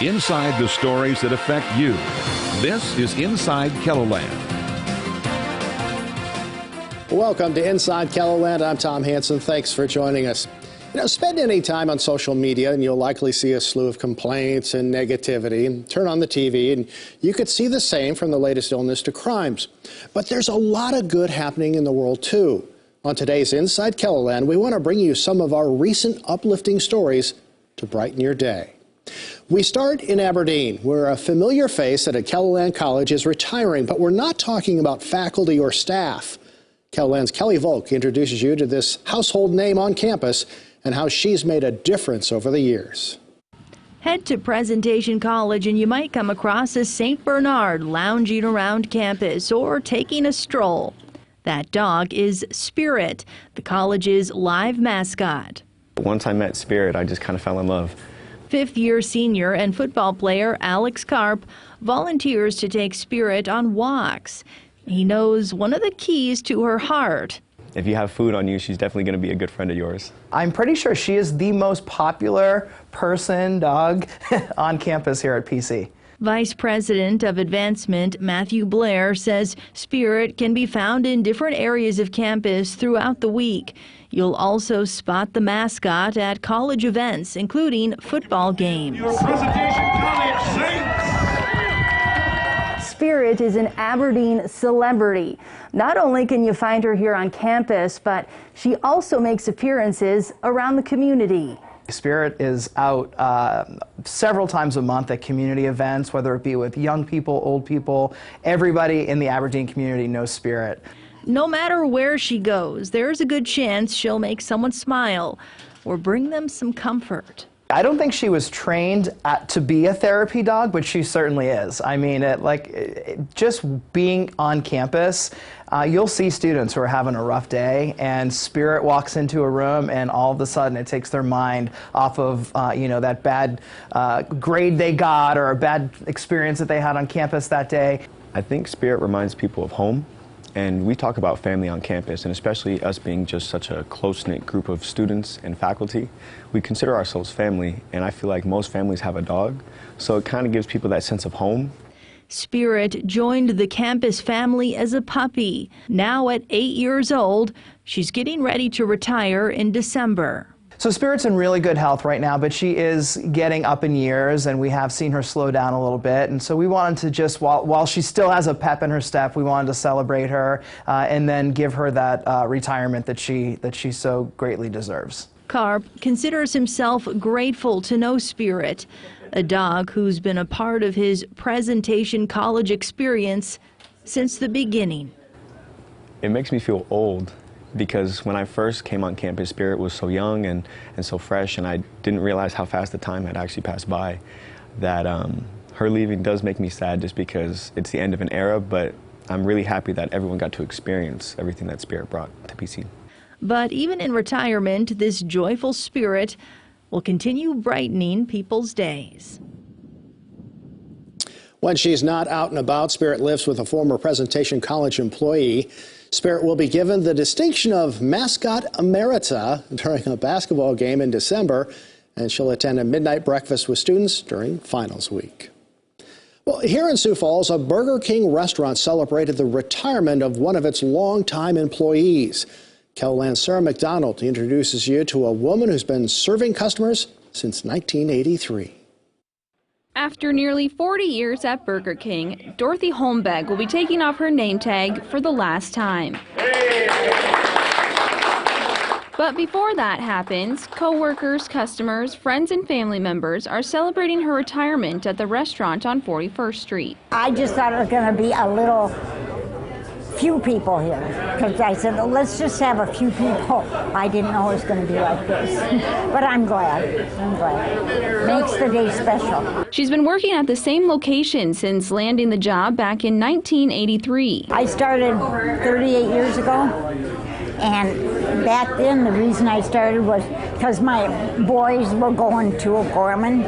Inside the stories that affect you. This is Inside KELOLAND. Welcome to Inside KELOLAND. I'm Tom Hansen. Thanks for joining us. Spend any time on social media and you'll likely see a slew of complaints and negativity. And turn on the TV and you could see the same, from the latest illness to crimes. But there's a lot of good happening in the world too. On today's Inside KELOLAND, we want to bring you some of our recent uplifting stories to brighten your day. We start in Aberdeen, where a familiar face at a KELOLAND college is retiring, but we're not talking about faculty or staff. KELOLAND's Kelly Volk introduces you to this household name on campus and how she's made a difference over the years. Head to Presentation College and you might come across a St. Bernard lounging around campus or taking a stroll. That dog is Spirit, the college's live mascot. Once I met Spirit, I just kind of fell in love. Fifth-year senior and football player Alex Karp volunteers to take Spirit on walks. He knows one of the keys to her heart. If you have food on you, she's definitely going to be a good friend of yours. I'm pretty sure she is the most popular dog on campus here at PC. Vice President of Advancement Matthew BLAIR says Spirit can be found in different areas of campus throughout the week. You'll also spot the mascot at college events, including football games. Your Presentation College Saints! Spirit is an Aberdeen celebrity. Not only can you find her here on campus, but she also makes appearances around the community. Spirit is out several times a month at community events, whether it be with young people, old people. Everybody in the Aberdeen community knows Spirit. No matter where she goes, there's a good chance she'll make someone smile or bring them some comfort. I don't think she was trained to be a therapy dog, but she certainly is. I mean, just being on campus, you'll see students who are having a rough day, and Spirit walks into a room, and all of a sudden it takes their mind off of that bad grade they got or a bad experience that they had on campus that day. I think Spirit reminds people of home. And we talk about family on campus, and especially us being just such a close-knit group of students and faculty, we consider ourselves family, and I feel like most families have a dog, so it kind of gives people that sense of home. Spirit joined the campus family as a puppy. Now at 8 years old, she's getting ready to retire in December. So Spirit's in really good health right now, but she is getting up in years, and we have seen her slow down a little bit. And so we wanted to just, while she still has a pep in her step, we wanted to celebrate her and then give her that retirement that she so greatly deserves. Karp considers himself grateful to know Spirit, a dog who's been a part of his Presentation College experience since the beginning. It makes me feel old, because when I first came on campus, Spirit was so young and so fresh, and I didn't realize how fast the time had actually passed by. That her leaving does make me sad, just because it's the end of an era, but I'm really happy that everyone got to experience everything that Spirit brought to PC. But even in retirement, this joyful Spirit will continue brightening people's days. When she's not out and about, Spirit lives with a former Presentation College employee. Spirit will be given the distinction of Mascot Emerita during a basketball game in December, and she'll attend a midnight breakfast with students during finals week. Well, here in Sioux Falls, a Burger King restaurant celebrated the retirement of one of its longtime employees. KELOLAND's Sarah McDonald introduces you to a woman who's been serving customers since 1983. After nearly 40 years at Burger King, Dorothy Holmbeck will be taking off her name tag for the last time. But before that happens, co-workers, customers, friends, and family members are celebrating her retirement at the restaurant on 41st Street. I just thought it was going to be a few people here, because I said, let's just have a few people. I didn't know it was going to be like this, but I'm glad. Makes the day special. She's been working at the same location since landing the job back in 1983. I started 38 years ago, and back then the reason I started was because my boys were going to O'Gorman,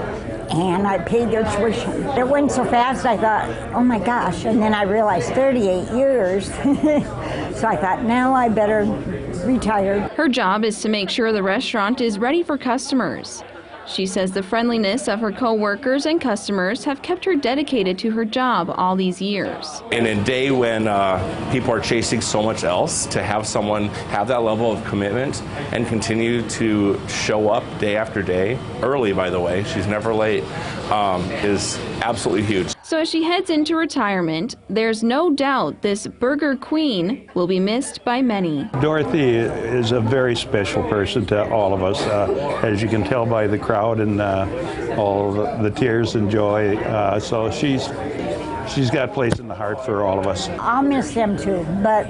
and I paid their tuition. It went so fast, I thought, oh my gosh, and then I realized 38 years, so I thought, now I better retire. Her job is to make sure the restaurant is ready for customers. She says the friendliness of her co-workers and customers have kept her dedicated to her job all these years. In a day when people are chasing so much else, to have someone have that level of commitment and continue to show up day after day, early by the way, she's never late, is absolutely huge. So as she heads into retirement, there's no doubt this burger queen will be missed by many. Dorothy is a very special person to all of us, as you can tell by the crowd and all the tears and joy. So she's got a place in the heart for all of us. I'll miss them too, but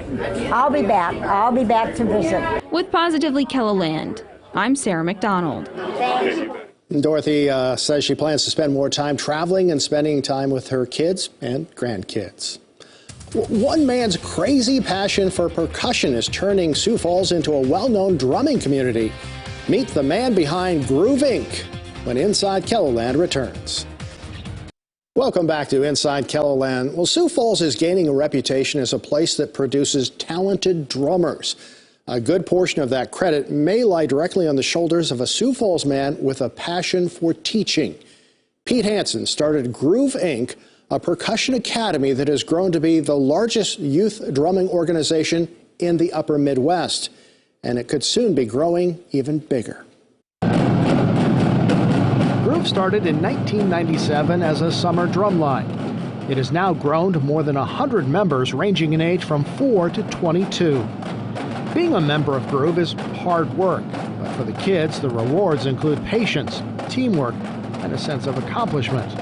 I'll be back. I'll be back to visit. With Positively KELOLAND, I'm Sarah McDonald. Thanks. Dorothy says she plans to spend more time traveling and spending time with her kids and grandkids. One man's crazy passion for percussion is turning Sioux Falls into a well-known drumming community. Meet the man behind Groove Inc. when Inside KELOLAND returns. Welcome back to Inside KELOLAND. Well, Sioux Falls is gaining a reputation as a place that produces talented drummers. A good portion of that credit may lie directly on the shoulders of a Sioux Falls man with a passion for teaching. Pete HANSEN started Groove Inc., a percussion academy that has grown to be the largest youth drumming organization in the upper Midwest. And it could soon be growing even bigger. Groove started in 1997 as a summer drumline. It has now grown to more than 100 members ranging in age from 4 to 22. Being a member of Groove is hard work, but for the kids, the rewards include patience, teamwork, and a sense of accomplishment.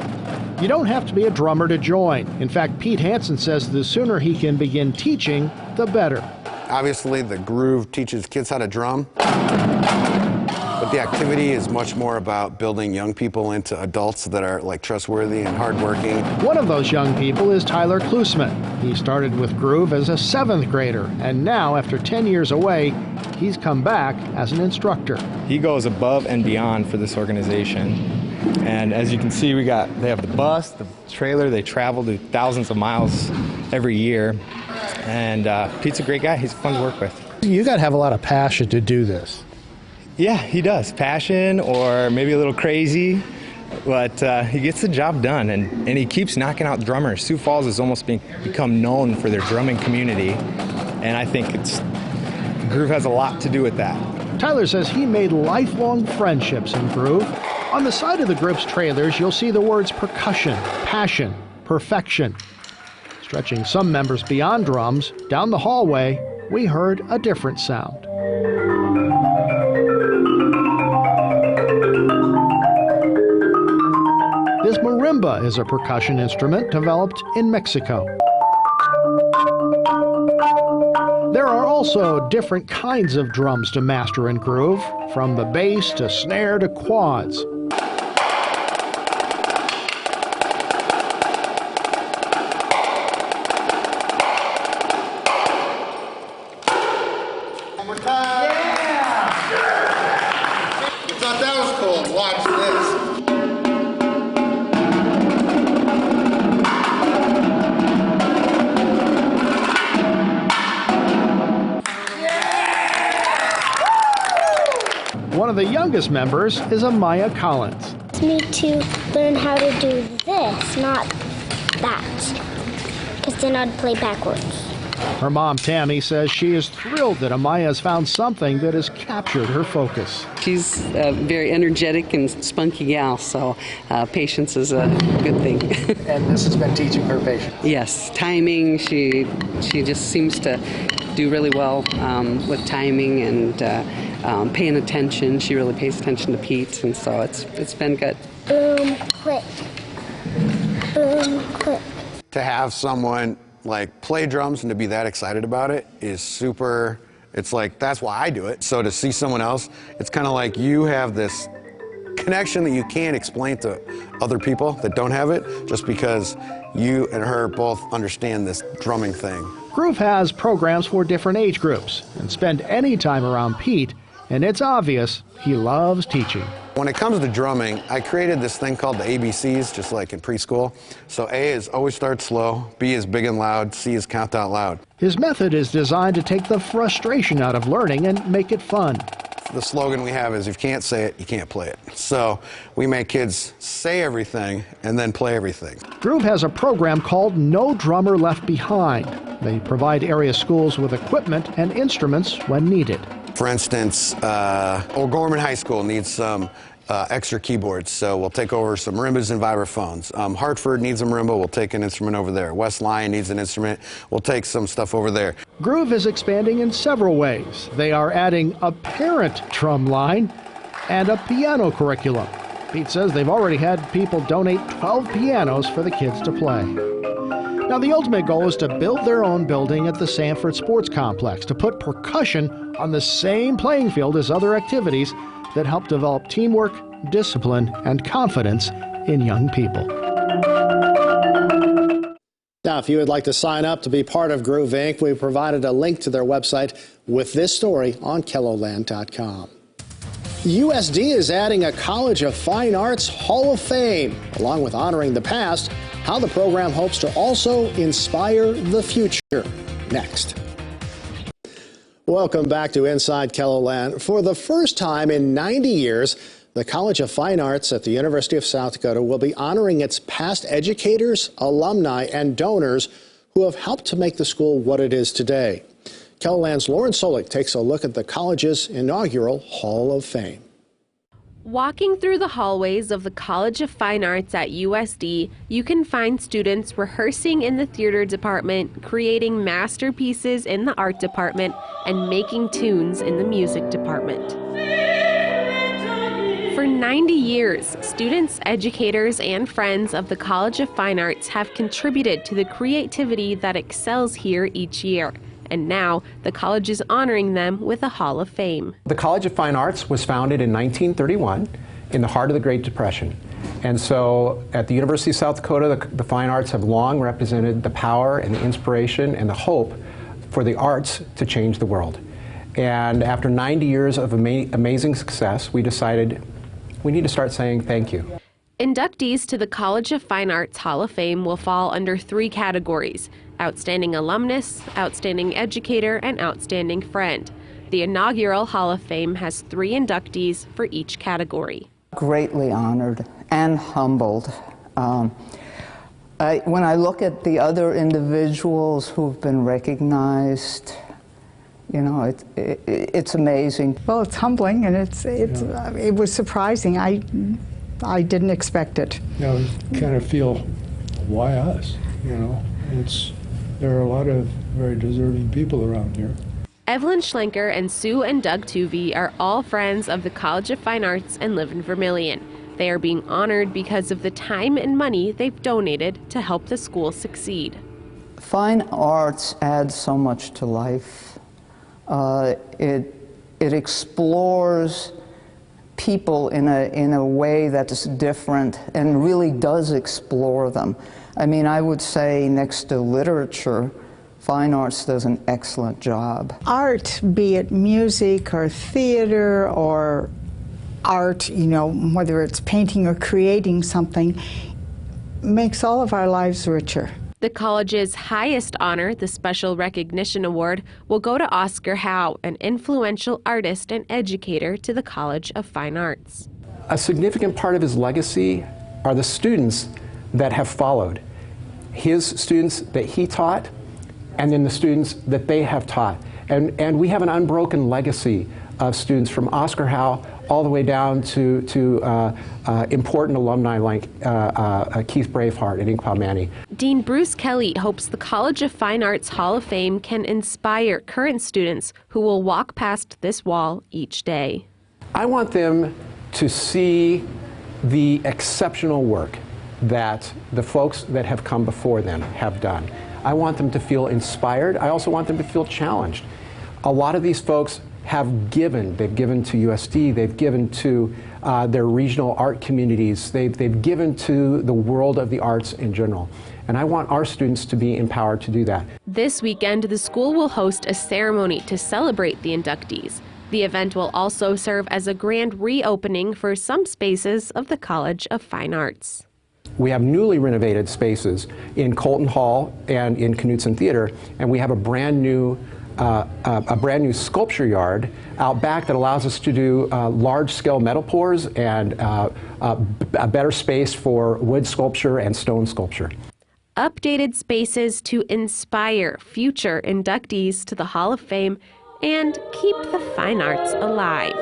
You don't have to be a drummer to join. In fact, Pete HANSEN says the sooner he can begin teaching, the better. Obviously, the Groove teaches kids how to drum, but the activity is much more about building young people into adults that are trustworthy and hardworking. One of those young people is Tyler KLUSMANN. He started with Groove as a 7th grader, and now, after 10 years away, he's come back as an instructor. He goes above and beyond for this organization. And as you can see, they have the bus, the trailer. They travel to thousands of miles every year. And Pete's a great guy. He's fun to work with. You got to have a lot of passion to do this. Yeah, he does. Passion, or maybe a little crazy, but he gets the job done, and he keeps knocking out drummers. Sioux Falls has almost become known for their drumming community, and I think Groove has a lot to do with that. Tyler says he made lifelong friendships in Groove. On the side of the group's trailers, you'll see the words percussion, passion, perfection. Stretching some members beyond drums, down the hallway, we heard a different sound. This marimba is a percussion instrument developed in Mexico. There are also different kinds of drums to master in Groove, from the bass to snare to quads. One of the youngest members is AMAYA Collins. It's me to learn how to do this, not that, because then I'd play backwards. Her mom, Tammy, says she is thrilled that AMAYA has found something that has captured her focus. She's a very energetic and spunky gal, so patience is a good thing. And this has been teaching her patience? Yes, timing. She just seems to do really well with timing and paying attention. She really pays attention to Pete, and so it's been good. Boom, click. Boom, click. To have someone play drums and to be that excited about it is super. It's that's why I do it. So to see someone else, it's kind of like you have this connection that you can't explain to other people that don't have it, just because you and her both understand this drumming thing. Groove has programs for different age groups, and spend any time around Pete, and it's obvious he loves teaching. When it comes to drumming, I created this thing called the ABCs, just like in preschool. So A is always start slow, B is big and loud, C is count out loud. His method is designed to take the frustration out of learning and make it fun. the slogan we have is, if you can't say it, you can't play it. So we make kids say everything and then play everything. Groove has a program called No Drummer Left Behind. They provide area schools with equipment and instruments when needed. For instance, O'Gorman High School needs some extra keyboards, so we'll take over some marimbas and vibraphones. Hartford needs a marimba, we'll take an instrument over there. West Lyon needs an instrument, we'll take some stuff over there. Groove is expanding in several ways. They are adding a parent drum line and a piano curriculum. Pete says they've already had people donate 12 pianos for the kids to play. Now, the ultimate goal is to build their own building at the Sanford Sports Complex, to put percussion on the same playing field as other activities that help develop teamwork, discipline, and confidence in young people. Now, if you would like to sign up to be part of Groove Inc., we provided a link to their website with this story on KELOLAND.com. USD is adding a College of Fine Arts Hall of Fame. Along with honoring the past, how the program hopes to also inspire the future. Next. Welcome back to Inside KELOLAND. For the first time in 90 years, the College of Fine Arts at the University of South Dakota will be honoring its past educators, alumni, and donors who have helped to make the school what it is today. KELOLAND's Lauren Solik takes a look at the college's inaugural Hall of Fame. Walking through the hallways of the College of Fine Arts at USD, you can find students rehearsing in the theater department, creating masterpieces in the art department, and making tunes in the music department. For 90 years, students, educators, and friends of the College of Fine Arts have contributed to the creativity that excels here each year. And now, the college is honoring them with a Hall of Fame. The College of Fine Arts was founded in 1931 in the heart of the Great Depression. And so at the University of South Dakota, the fine arts have long represented the power and the inspiration and the hope for the arts to change the world. And after 90 years of amazing success, we decided we need to start saying thank you. Inductees to the College of Fine Arts Hall of Fame will fall under 3 categories: Outstanding Alumnus, Outstanding Educator, and Outstanding Friend. The inaugural Hall of Fame has 3 inductees for each category. Greatly honored and humbled. When I look at the other individuals who've been recognized, you know, it's amazing. Well, it's humbling, and it was surprising. I didn't expect it. You know, kind of feel, why us? You know, there are a lot of very deserving people around here. EVELYN Schlenker and Sue and Doug Tuvey are all friends of the College of Fine Arts and live in Vermillion. They are being honored because of the time and money they've donated to help the school succeed. Fine arts adds so much to life. It explores people in a way that's different and really does explore them. I mean, I would say next to literature, fine arts does an excellent job. Art, be it music or theater or art, you know, whether it's painting or creating something, makes all of our lives richer. The college's highest honor, the Special Recognition Award, will go to Oscar Howe, an influential artist and educator to the College of Fine Arts. A significant part of his legacy are the students that have followed. His students that he taught, and then the students that they have taught. And we have an unbroken legacy of students from Oscar Howe all the way down to important alumni like Keith Braveheart and Inkpa Manny. Dean Bruce Kelly hopes the College of Fine Arts Hall of Fame can inspire current students who will walk past this wall each day. I want them to see the exceptional work that the folks that have come before them have done. I want them to feel inspired. I also want them to feel challenged. A lot of these folks have given. They've given to USD, they've given to their regional art communities, they've given to the world of the arts in general. And I want our students to be empowered to do that. This weekend, the school will host a ceremony to celebrate the inductees. The event will also serve as a grand reopening for some spaces of the College of Fine Arts. We have newly renovated spaces in Colton Hall and in Knutson Theater, and we have a brand new a brand new sculpture yard out back that allows us to do large-scale metal pours and a better space for wood sculpture and stone sculpture. Updated spaces to inspire future inductees to the Hall of Fame and keep the fine arts alive.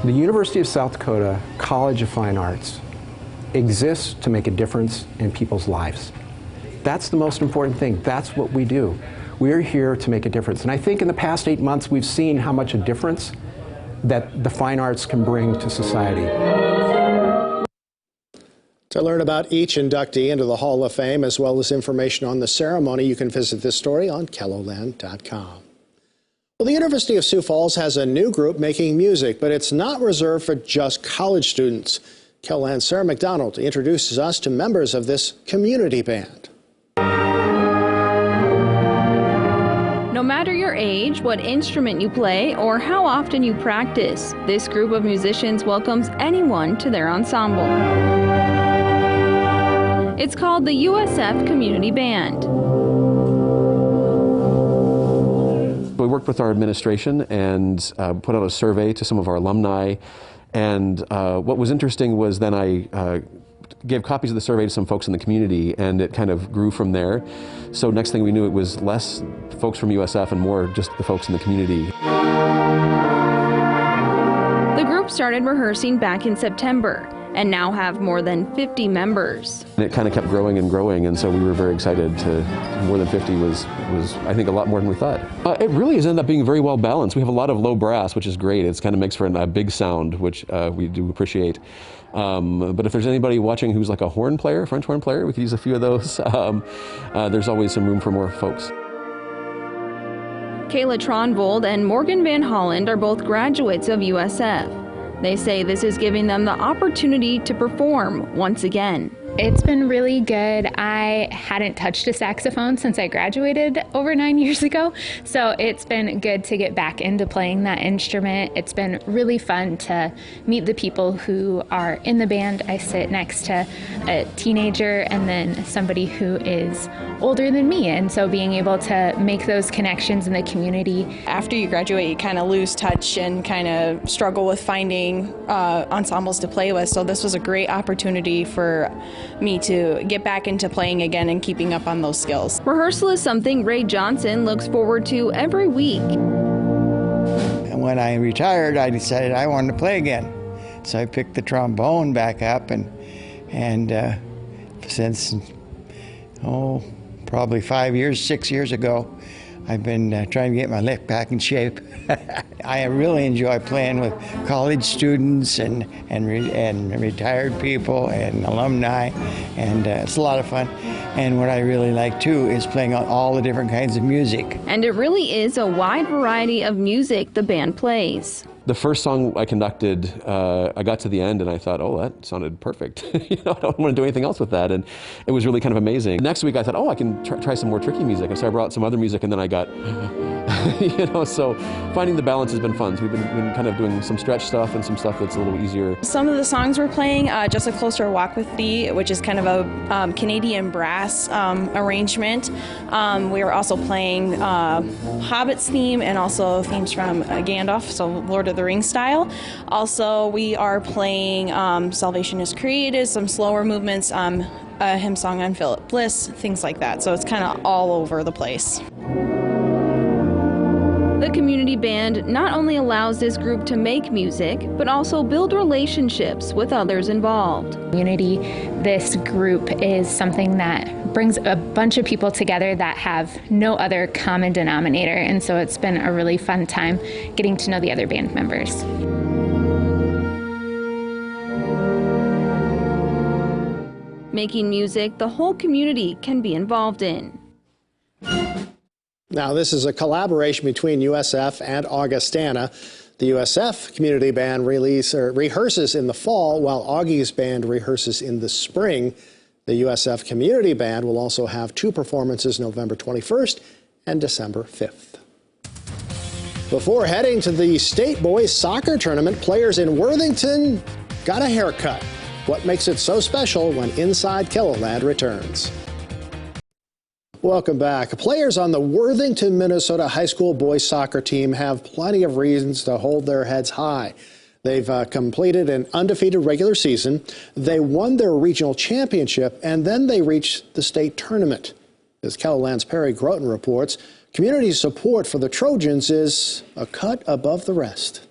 The University of South Dakota College of Fine Arts exists to make a difference in people's lives. That's the most important thing. That's what we do. We're here to make a difference. And I think in the past 8 months, we've seen how much a difference that the fine arts can bring to society. To learn about each inductee into the Hall of Fame, as well as information on the ceremony, you can visit this story on KELOLAND.com. Well, the University of Sioux Falls has a new group making music, but it's not reserved for just college students. KELOLAND's Sarah McDonald introduces us to members of this community band. No matter your age, what instrument you play, or how often you practice, this group of musicians welcomes anyone to their ensemble. It's called the USF Community Band. We worked with our administration and put out a survey to some of our alumni. And what was interesting was then I gave copies of the survey to some folks in the community, and it kind of grew from there. So next thing we knew, it was less folks from USF and more just the folks in the community. The group started rehearsing back in September and now have more than 50 members. And it kind of kept growing and growing, and so we were very excited to, more than 50 was I think, a lot more than we thought. It really has ended up being very well balanced. We have a lot of low brass, which is great. It kind of makes for a big sound, which we do appreciate. But if there's anybody watching who's like a horn player, French horn player, we could use a few of those. There's always some room for more folks. KAYLA TRONVOLD and Morgan Van Holland are both graduates of USF. They say this is giving them the opportunity to perform once again. It's been really good. I hadn't touched a saxophone since I graduated over 9 years ago, so it's been good to get back into playing that instrument. It's been really fun to meet the people who are in the band. I sit next to a teenager and then somebody who is older than me, and so being able to make those connections in the community. After you graduate, you kind of lose touch and kind of struggle with finding ensembles to play with, so this was a great opportunity for me to get back into playing again and keeping up on those skills. Rehearsal is something Ray Johnson looks forward to every week. And when I retired, I decided I wanted to play again. So I picked the trombone back up, and since, probably 5 years, 6 years ago, I've been trying to get my lick back in shape. I really enjoy playing with college students and retired people and alumni, and it's a lot of fun. And what I really like too is playing all the different kinds of music. And it really is a wide variety of music the band plays. The first song I conducted, I got to the end and I thought, oh, that sounded perfect. I don't want to do anything else with that. And it was really kind of amazing. Next week I thought, oh, I can try some more tricky music. And so I brought some other music, and then I got, so finding the balance has been fun. So we've been kind of doing some stretch stuff and some stuff that's a little easier. Some of the songs we're playing, Just a Closer Walk with Thee, which is kind of a Canadian brass arrangement. We are also playing Hobbit's theme and also themes from Gandalf, so Lord of the Rings style. Also, we are playing Salvation is Created, some slower movements, a hymn song on Philip Bliss, things like that. So it's kind of all over the place. The community band not only allows this group to make music, but also build relationships with others involved. Unity, this group is something that brings a bunch of people together that have no other common denominator, and so it's been a really fun time getting to know the other band members. Making music the whole community can be involved in. Now, this is a collaboration between USF and Augustana. The USF Community Band rehearses in the fall, while Augie's band rehearses in the spring. The USF Community Band will also have 2 performances November 21st and December 5th. Before heading to the State Boys Soccer Tournament, players in Worthington got a haircut. What makes it so special when Inside KELOLAND returns? Welcome back. Players on the Worthington, Minnesota high school boys soccer team have plenty of reasons to hold their heads high. They've completed an undefeated regular season. They won their regional championship, and then they reached the state tournament. As KELOLAND's Perry Groten reports, community support for the Trojans is a cut above the rest.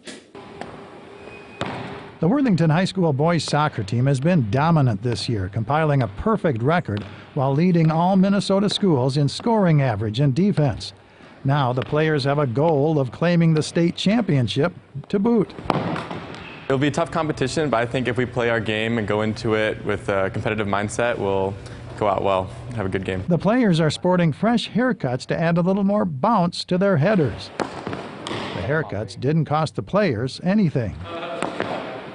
The Worthington High School boys soccer team has been dominant this year, compiling a perfect record while leading all Minnesota schools in scoring average and defense. Now the players have a goal of claiming the state championship to boot. It'll be a tough competition, but I think if we play our game and go into it with a competitive mindset, we'll go out well, have a good game. The players are sporting fresh haircuts to add a little more bounce to their headers. The haircuts didn't cost the players anything.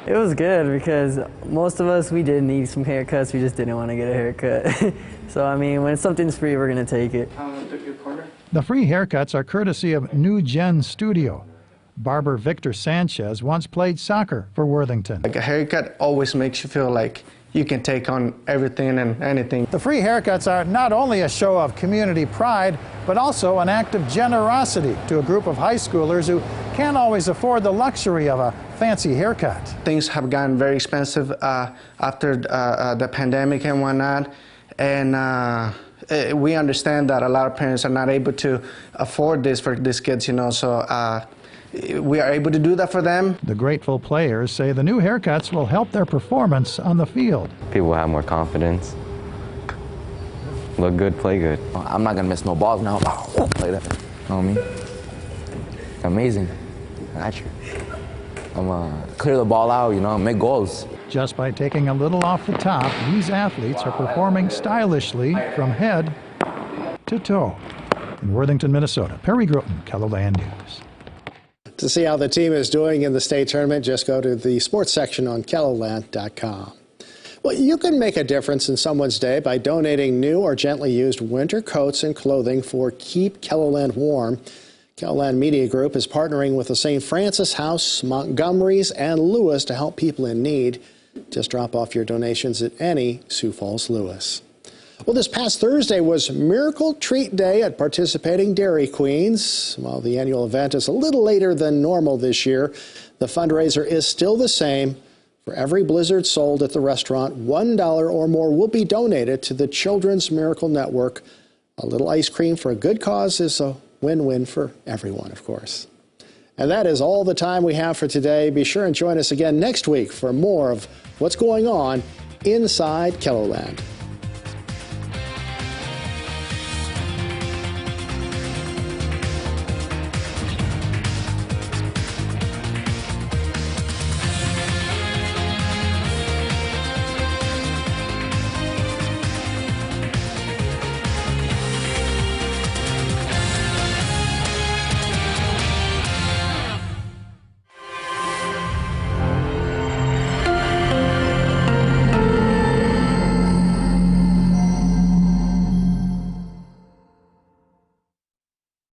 It was good because most of us, we did need some haircuts. We just didn't want to get a haircut. So, I mean, when something's free, we're going to take it. The free haircuts are courtesy of New Gen Studio. Barber Victor Sanchez once played soccer for Worthington. Like a haircut always makes you feel like you can take on everything and anything. The free haircuts are not only a show of community pride, but also an act of generosity to a group of high schoolers who can't always afford the luxury of a fancy haircut. Things have gotten very expensive after the pandemic and whatnot, and we understand that a lot of parents are not able to afford this for these kids, you know, so we are able to do that for them. The grateful players say the new haircuts will help their performance on the field. People have more confidence. Look good, play good. I'm not gonna miss no balls now. Play that. You know what I mean? Amazing. Got you. I'm gonna clear the ball out, you know, make goals. Just by taking a little off the top, these athletes are performing stylishly from head to toe. In Worthington, Minnesota, Perry Groten, KELOLAND News. To see how the team is doing in the state tournament, just go to the sports section on KELOLAND.com. Well, you can make a difference in someone's day by donating new or gently used winter coats and clothing for Keep KELOLAND Warm. KELOLAND Media Group is partnering with the St. Francis House, Montgomery's, and Lewis to help people in need. Just drop off your donations at any Sioux Falls Lewis. Well, this past Thursday was Miracle Treat Day at participating Dairy Queens. While the annual event is a little later than normal this year, the fundraiser is still the same. For every Blizzard sold at the restaurant, $1 or more will be donated to the Children's Miracle Network. A little ice cream for a good cause is a win-win for everyone, of course. And that is all the time we have for today. Be sure and join us again next week for more of what's going on inside KELOLAND.